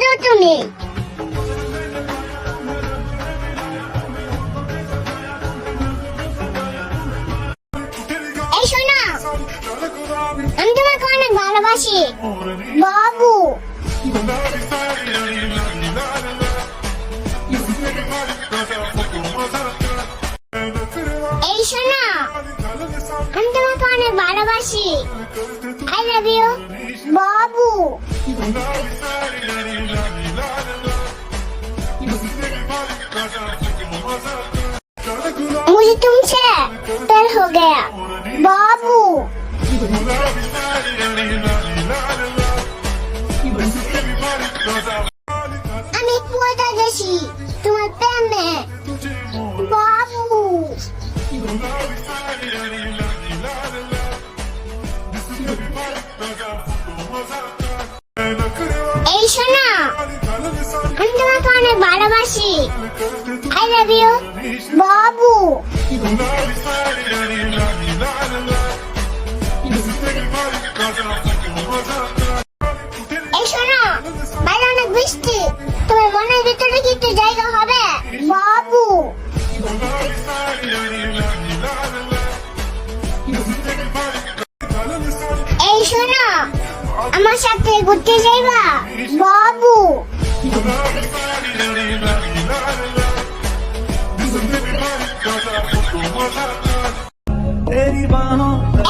দাও তুমি। এই শোনো, আমি তোমাকে অনেক ভালোবাসি বাবু। এই শোনো, আমি তোমাকে অনেক ভালোবাসি। আই লাভ ইউ বাবু। मुझे तुमसे प्यार हो गया बाबू। আমি পড়ে গেছি তোমার প্রেমে বাবু। এই শোনো, আমি তোমাকে অনেক ভালোবাসি। আই লাভ ইউ বাবু। এই শোনো, বাইরে অনেক বৃষ্টি, তোমার মনের ভিতরে কি একটু জায়গা হবে বাবু? এই শোনো, আমার সাথে ঘুরতে যাইবা বাবু।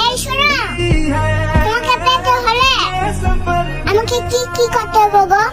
এই শোনো, তোমাকে পেতে হলে আমাকে কি কি করতে হবে গো?